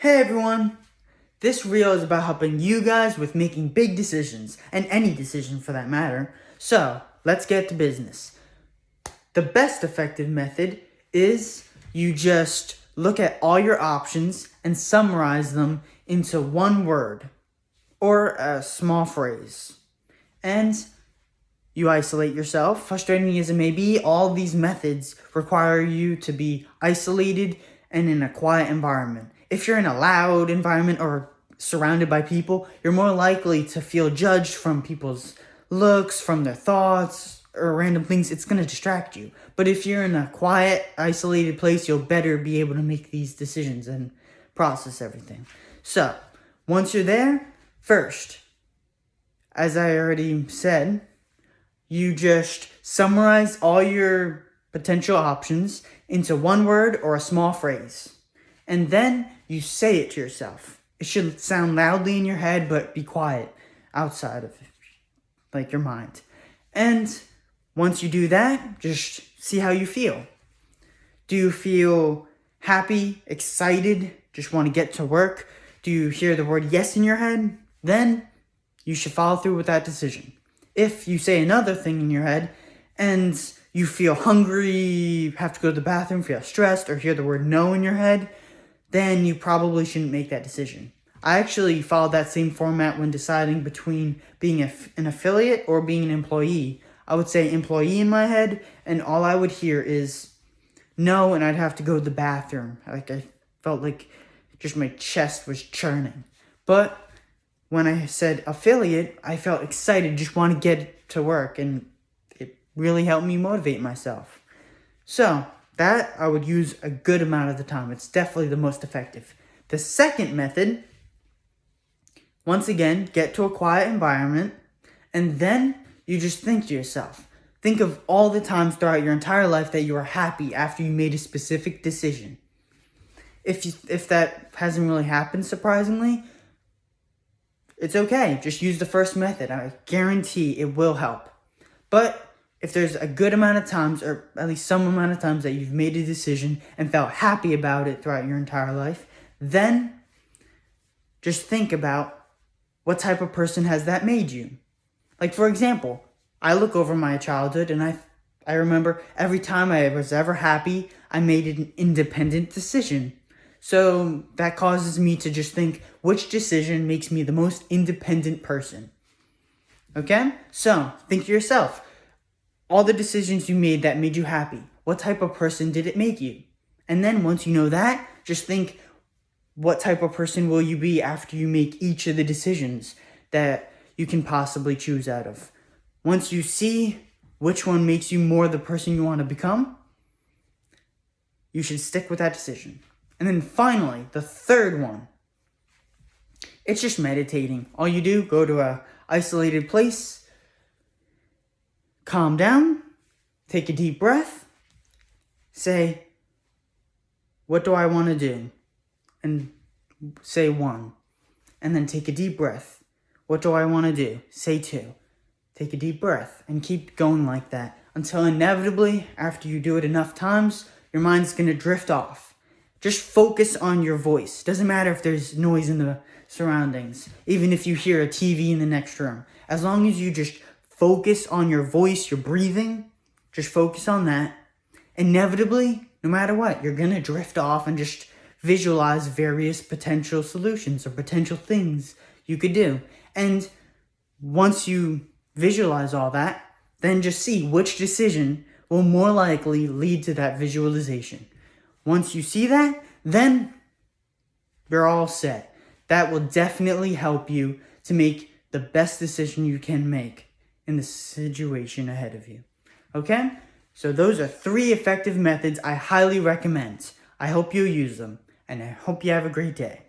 Hey everyone! This reel is about helping you guys with making big decisions, and any decision for that matter. So, let's get to business. The best effective method is you just look at all your options and summarize them into one word or a small phrase. And you isolate yourself. Frustrating as it may be, all these methods require you to be isolated and in a quiet environment. If you're in a loud environment or surrounded by people, you're more likely to feel judged from people's looks, from their thoughts, or random things. It's going to distract you. But if you're in a quiet, isolated place, you'll better be able to make these decisions and process everything. So, once you're there, first, as I already said, you just summarize all your potential options into one word or a small phrase. And then you say it to yourself. It should sound loudly in your head, but be quiet outside of your mind. And once you do that, just see how you feel. Do you feel happy, excited, just want to get to work? Do you hear the word yes in your head? Then you should follow through with that decision. If you say another thing in your head and you feel hungry, have to go to the bathroom, feel stressed, or hear the word no in your head, then you probably shouldn't make that decision. I actually followed that same format when deciding between being an affiliate or being an employee. I would say employee in my head, and all I would hear is no, and I'd have to go to the bathroom. I felt like just my chest was churning. But when I said affiliate, I felt excited, just want to get to work, and it really helped me motivate myself. So, that I would use a good amount of the time. It's definitely the most effective. The second method, once again, get to a quiet environment, and then you just think to yourself. Think of all the times throughout your entire life that you were happy after you made a specific decision. If that hasn't really happened, surprisingly, it's okay. Just use the first method. I guarantee it will help. But if there's a good amount of times, or at least some amount of times, that you've made a decision and felt happy about it throughout your entire life, then just think about what type of person has that made you. Like, for example, I look over my childhood and I remember every time I was ever happy, I made an independent decision. So that causes me to just think, which decision makes me the most independent person? Okay? So, think to yourself, all the decisions you made that made you happy, what type of person did it make you? And then once you know that, just think, what type of person will you be after you make each of the decisions that you can possibly choose out of? Once you see which one makes you more the person you want to become, you should stick with that decision. And then finally, the third one, it's just meditating. All you do, go to a isolated place, calm down, take a deep breath, say, what do I want to do? And say 1. And then take a deep breath. What do I want to do? Say 2. Take a deep breath and keep going like that until inevitably, after you do it enough times, your mind's going to drift off. Just focus on your voice. Doesn't matter if there's noise in the surroundings, even if you hear a TV in the next room. As long as you just focus on your voice, your breathing, just focus on that. Inevitably, no matter what, you're going to drift off and just visualize various potential solutions or potential things you could do. And once you visualize all that, then just see which decision will more likely lead to that visualization. Once you see that, then you're all set. That will definitely help you to make the best decision you can make in the situation ahead of you. Okay? So those are 3 effective methods I highly recommend. I hope you use them, and I hope you have a great day.